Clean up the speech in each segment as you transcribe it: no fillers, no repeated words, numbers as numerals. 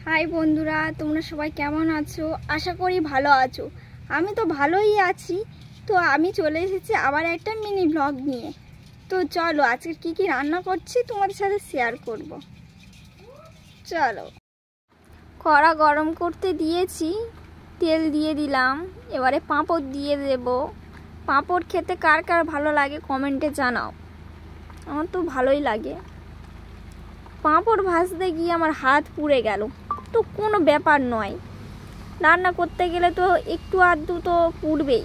High বন্ধুরা, তোমরা সবাই কেমন আছো? আশা করি ভালো আছো। আমি তো ভালোই আছি। তো আমি চলে এসেছি আবার একটা মিনি ব্লগ নিয়ে। তো চলো আজকে কি কি রান্না করছি তোমাদের সাথে শেয়ার করব। চলো, কড়া গরম করতে দিয়েছি, তেল দিয়ে দিলাম। এবারে পাঁপড় দিয়ে দেব। পাঁপড় খেতে কার কার ভালো লাগে কমেন্টে জানাও। আমার তো ভালোই লাগে। পাঁপড় ভাজতে গিয়ে আমার হাত পুড়ে গেল, তো কোনো ব্যাপার নয়, রান্না করতে গেলে তো একটু আধটু তো পুড়বেই।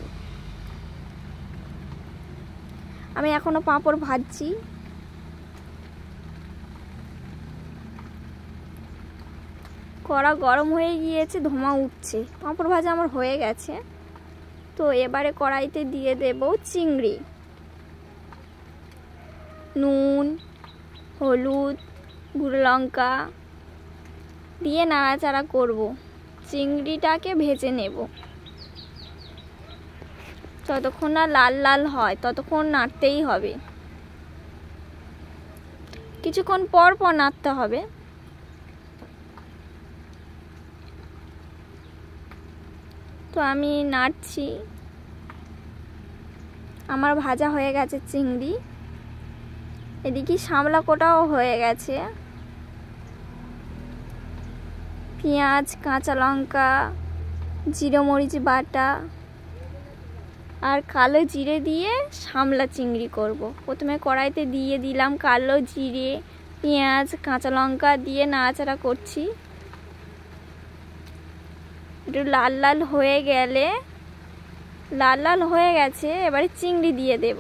আমি এখনো পাঁপড় ভাজছি। কড়া গরম হয়ে গিয়েছে, ধোঁয়া উঠছে। পাঁপড় ভাজা আমার হয়ে গেছে। তো এবারে কড়াইতে দিয়ে দেব চিংড়ি, নুন, হলুদ, গুঁড়ো লঙ্কা দিয়ে নাড়াচাড়া করব। চিংড়িটাকে ভেজে নেব। যতক্ষণ না লাল লাল হয় ততক্ষণ নাড়তেই হবে। কিছুক্ষণ পর পর নাড়তে হবে। তো আমি নাড়ছি। আমার ভাজা হয়ে গেছে চিংড়ি। এদিকে শামলা কোটাও হয়ে গেছে। পেঁয়াজ, কাঁচা লঙ্কা, জিরে মরিচ বাটা আর কালো জিরে দিয়ে শামলা চিংড়ি করব। প্রথমে কড়াইতে দিয়ে দিলাম কালো জিরে, পেঁয়াজ, কাঁচা লঙ্কা দিয়ে নাড়াচাড়া করছি। একটু লাল লাল হয়ে গেলে, লাল লাল হয়ে গেছে, এবারে চিংড়ি দিয়ে দেব।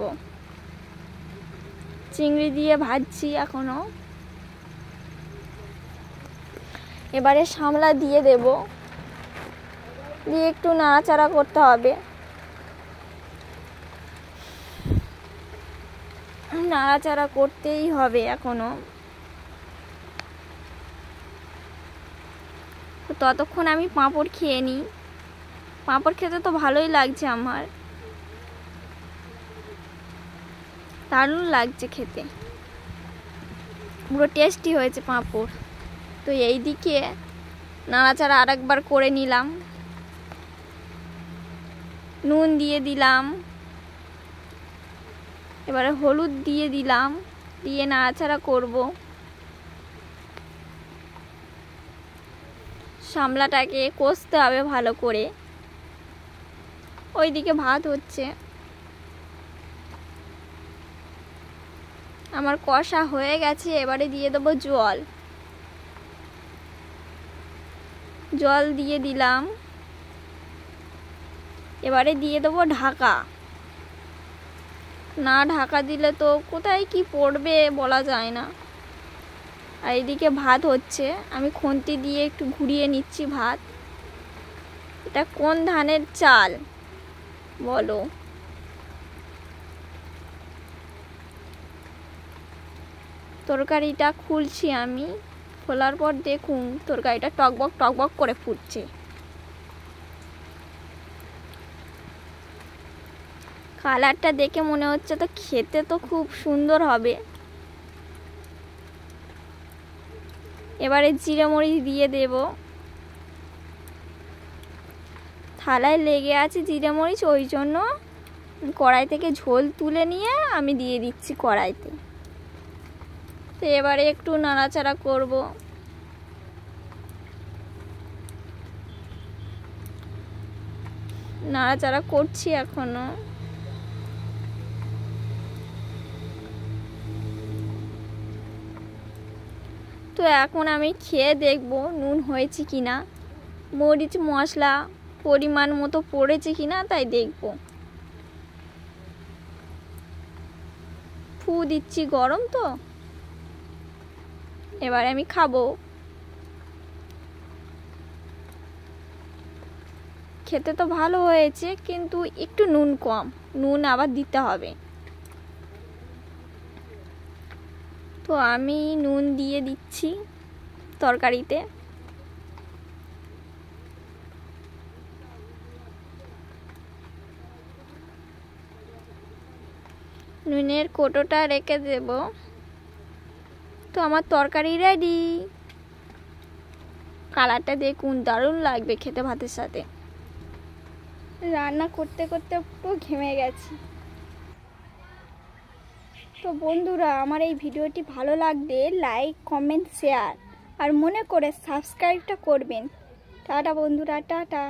চিংড়ি দিয়ে ভাজছি এখনো। এবারে শামলা দিয়ে দেব, দিয়ে একটু নাড়াচাড়া করতে হবে। নাড়াচাড়া করতেই হবে এখনো। ততক্ষণ আমি পাঁপড় খেয়ে নিই। পাঁপড় খেতে তো ভালোই লাগছে আমার, দারুণ লাগছে খেতে, পুরো টেস্টি হয়েছে পাঁপড়। তো এই দিকে নাড়াচাড়া আরেকবার করে নিলাম। নুন দিয়ে দিলাম, এবারে হলুদ দিয়ে দিলাম, দিয়ে নাড়াচাড়া করব। শামলাটাকে কষতে হবে ভালো করে। ওইদিকে ভাত হচ্ছে। আমার কষা হয়ে গেছে। এবারে দিয়ে দেবো জল। জল দিয়ে দিলাম। এবারে দিয়ে দেবো ঢাকা। না ঢাকা দিলে তো কোথায় কি পড়বে বলা যায় না। আর এদিকে ভাত হচ্ছে। আমি খুন্তি দিয়ে একটু ঘুরিয়ে নিচ্ছি ভাত। এটা কোন ধানের চাল বলো? তরকারিটা খুলছি আমি। খোলার পর দেখুন তরকারিটা টকবক টকবক করে ফুটছে। কালারটা দেখে মনে হচ্ছে তো খেতে তো খুব সুন্দর হবে। এবারে জিরে মরিচ দিয়ে দেব। থালায় লেগে আছে জিরে মরিচ, ওই জন্য কড়াই থেকে ঝোল তুলে নিয়ে আমি দিয়ে দিচ্ছি কড়াইতে। তো এবারে একটু নাড়াচাড়া করব। নাড়াচাড়া করছি এখনো। তো এখন আমি খেয়ে দেখব নুন হয়েছে কিনা, মরিচ মশলা পরিমাণ মতো পড়েছে কিনা, তাই দেখব। ফু দিচ্ছি, গরম তো। এবারে আমি খাবো। খেতে তো ভালো হয়েছে, কিন্তু একটু নুন কম, নুন আবার দিতে হবে। তো আমি নুন দিয়ে দিচ্ছি তরকারিতে। নুনের কৌটোটা রেখে দেব। তো আমার তরকারি রেডি। কালারটা দেখুন, দারুণ লাগবে খেতে ভাতের সাথে। রান্না করতে করতে একটু ঘেমে গেছি। তো বন্ধুরা, আমার এই ভিডিওটি ভালো লাগলে লাইক, কমেন্ট, শেয়ার আর মনে করে সাবস্ক্রাইবটা করবেন। টাটা বন্ধুরা, টাটা।